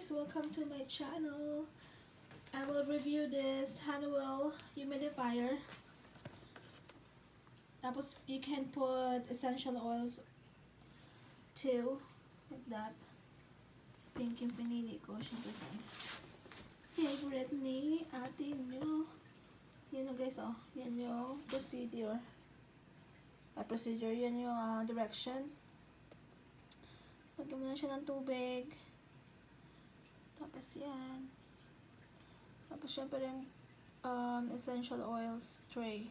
guys, welcome to my channel. I will review this Honeywell humidifier. Tapos you can put essential oils too, like that. Pink yung pinili ko, syempre guys. Favorite ni ate nyo. Yan o guys, oh. Yan yung procedure. Yan yung direction. Lagyan mo na siya ng tubig. Tapos yan. Tapos syempre yung essential oils tray.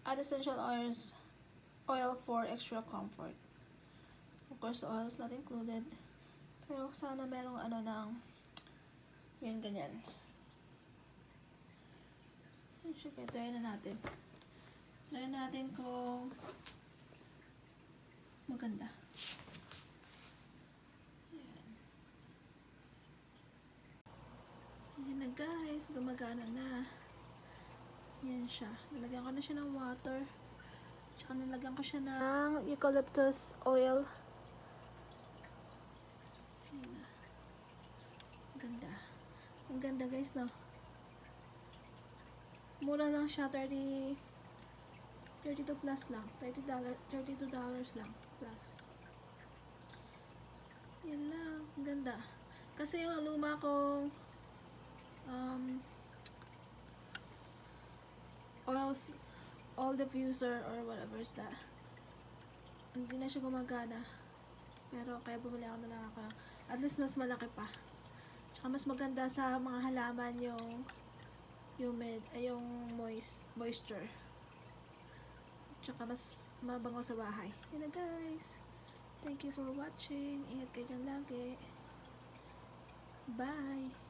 Add essential oil for extra comfort. Of course, oils not included. Pero sana merong yan, ganyan. Sige, try na natin. Try natin kung maganda. Ayan na guys, gumagana na. Yan siya. Nilagyan ko na siya ng water. Tsaka nilagyan ko siya ng eucalyptus oil. Ayan na. Ganda. Ang ganda guys, no? Mura lang siya, $32 plus lang. $32 lang plus. Yan lang. Ang ganda. Kasi yung luma kong oil diffuser or whatever is that, hindi na siya gumagana. Pero kaya bumili ako na lang ako. At least mas malaki pa. Tsaka mas maganda sa mga halaman yung humid, yung moisture. Tsaka mas mabango sa bahay. Yun na guys. Thank you for watching. Ingat kayo dyan lagi. Bye!